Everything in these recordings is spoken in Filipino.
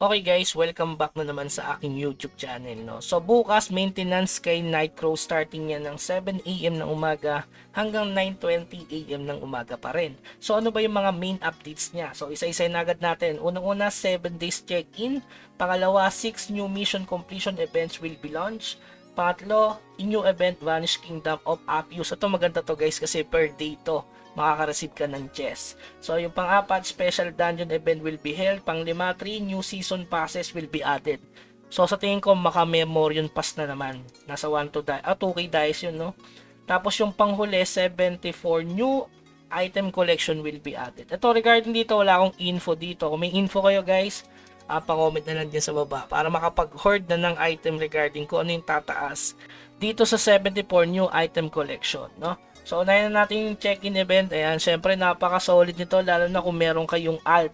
Okay guys, welcome back na naman sa aking YouTube channel, no. So bukas maintenance kay Nightcrow, starting yan ng 7 AM ng umaga hanggang 9:20 AM ng umaga pa rin. So ano ba yung mga main updates niya? So isa-isa na agad natin. Unang-una, 7 days check-in. Pangalawa, 6 new mission completion events will be launched. Pangatlo, new event Vanish Kingdom of Appius. Ito maganda to guys kasi per day to makaka-receive ka ng chest. So yung pang-apat, special dungeon event will be held. Pang-lima, 3 new season passes will be added. So sa tingin ko maka-memorion pass na naman. Nasa 2K dice yun, no? Tapos yung panghuli, 74 new item collection will be added. Ito regarding dito, wala akong info dito. Kung may info kayo guys, pa-comment na lang dyan sa baba para makapag-hoard na ng item regarding kung ano yung tataas dito sa 74 new item collection, no? So, unahin na natin yung check-in event. Ayan, syempre napaka-solid nito lalo na kung meron kayong alt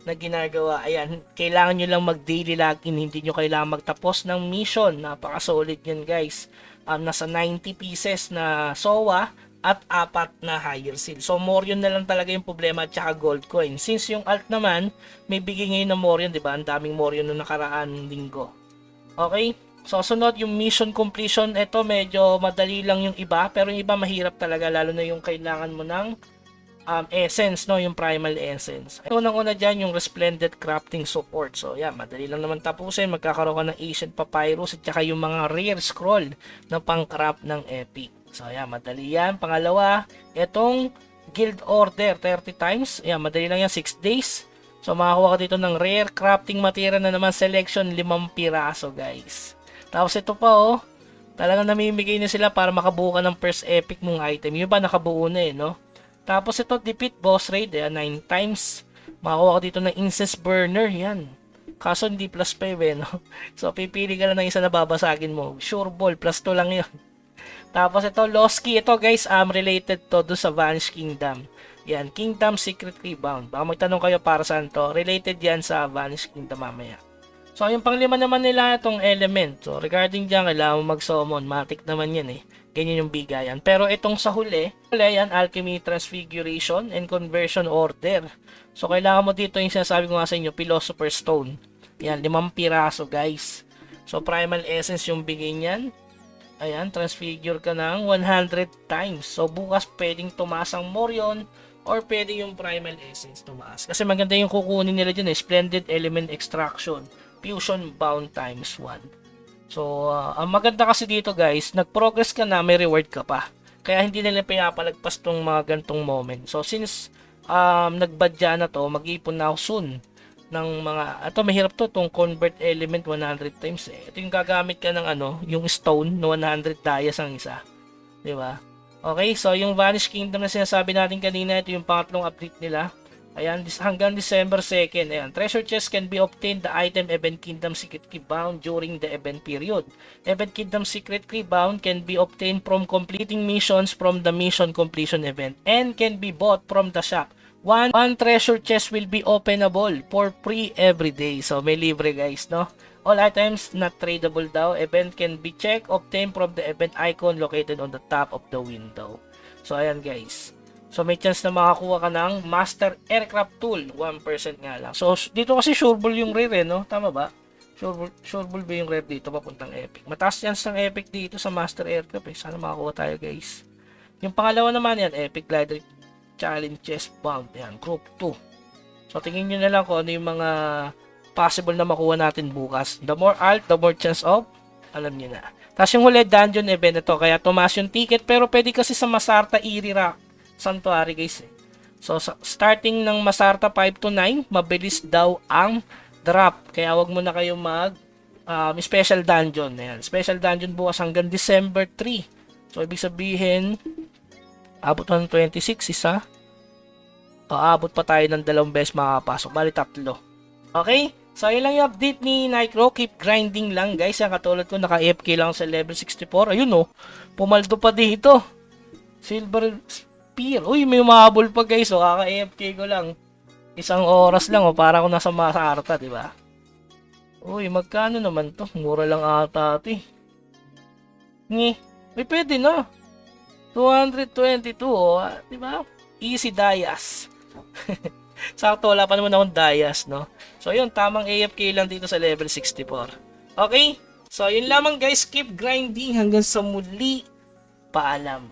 na ginagawa. Ayan, kailangan nyo lang mag-daily login. Hindi nyo kailangan magtapos ng mission. Napaka-solid yan guys. Nasa 90 pieces na SOA at 4 na higher seal. So, Morion na lang talaga yung problema at saka gold coin. Since yung alt naman, may bigay ngayon na Morion, diba? Ang daming Morion na nakaraan linggo. Okay? So, sunod yung mission completion. Ito medyo madali lang yung iba, pero yung iba mahirap talaga, lalo na yung kailangan mo ng essence, no? Yung primal essence. Unang-una dyan yung resplendent crafting support. So, yan, madali lang naman tapusin. Magkakaroon ka ng ancient papyrus at saka yung mga rare scroll na pang-craft ng epic. So, yan, madali yan. Pangalawa, itong guild order 30 times. Yan, madali lang yan, 6 days. So, makakuha ka dito ng rare crafting material na naman selection, 5 piraso, guys. Tapos ito pa, oh, talagang namimigay na sila para makabuo ka ng first epic mong item. Yung ba nakabuo na eh, no? Tapos ito, defeat boss raid, 9 times. Makakuha ka dito ng incense burner, yan. Kaso hindi plus 5 eh, no? So, pipili ka lang ng isa na babasagin mo. Sure ball, plus 2 lang yun. Tapos ito, lost key. Ito guys, related to do sa Vanish Kingdom. Yan, Kingdom Secret Rebound. Baka magtanong kayo para saan to. Related yan sa Vanish Kingdom mamaya. So, yung panglima naman nila itong element. So, regarding dyan, kailangan mo mag-summon. Matic naman yan eh. Ganyan yung bigayan. Pero itong sa huli yan, Alchemy Transfiguration and Conversion Order. So, kailangan mo dito yung sinasabi ko nga sa inyo, Philosopher's Stone. Yan, 5 piraso guys. So, Primal Essence yung bigay niyan. Ayan, transfigure ka ng 100 times. So, bukas pwedeng tumaas ang Morion or pwede yung Primal Essence tumaas. Kasi maganda yung kukunin nila dyan eh. Splendid Element Extraction. Fusion bound times 1. So, ang maganda kasi dito guys, nag-progress ka na, may reward ka pa. Kaya hindi nila pinapalagpas tong mga gantong moment. So, since nagbadya na to, mag-ipon na ako soon ng mga, ito mahirap to, tong convert element 100 times eh. Ito yung gagamit ka ng ano, yung stone na 100 dias ang isa. Diba? Okay, so yung Vanish Kingdom na sinasabi natin kanina, ito yung pangatlong update nila. Ayan, hanggang December 2nd. Ayan, treasure chest can be obtained the item Event Kingdom Secret Key bound during the event period. Event Kingdom Secret Key bound can be obtained from completing missions from the mission completion event and can be bought from the shop. One treasure chest will be openable for free every day. So, may libre guys, no? All items not tradable daw. Event can be checked, obtained from the event icon located on the top of the window. So, ayan guys. So, may chance na makakuha ka ng Master Aircraft Tool. 1% nga lang. So, dito kasi sureball yung rare, no? Tama ba? Sureball ba yung rare dito papuntang Epic? Mataas chance ng Epic dito sa Master Aircraft, eh. Sana makakuha tayo, guys. Yung pangalawa naman yan, Epic Glider Challenge Chest Bound. Yan, Group 2. So, tingin nyo na lang kung ano yung mga possible na makuha natin bukas. The more alt, the more chance of, alam nyo na. Tapos yung huli, dungeon event ito. Kaya tumaas yung ticket, pero pwede kasi sa Masarta Eerie Rock Sanctuary guys eh. So starting ng Masarta 5 to 9, mabilis daw ang drop. Kaya wag mo na kayo mag special dungeon. Ayan. Special dungeon bukas hanggang December 3. So ibig sabihin abot ng 26 isa. Abot pa tayo ng 2 beses makakapasok. Bali 3. Okay? So yun lang yung update ni Nightcrow. Keep grinding lang guys. Yan katulad ko naka-AFK lang sa level 64. Ayun oh. Pumaldo pa dito. Silver Spear. Uy, may mahabol pa guys. So, kaka-AFK ko lang. 1 oras lang. O, para ako nasa Masarta, diba? Uy, magkano naman to? Mura lang ata ito eh. May pwede na. 222, o. Diba? Easy Dias. Sakto, wala pa naman akong Dias, no? So yun, tamang AFK lang dito sa level 64. Okay? So yun lamang guys, keep grinding hanggang sa muli. Paalam.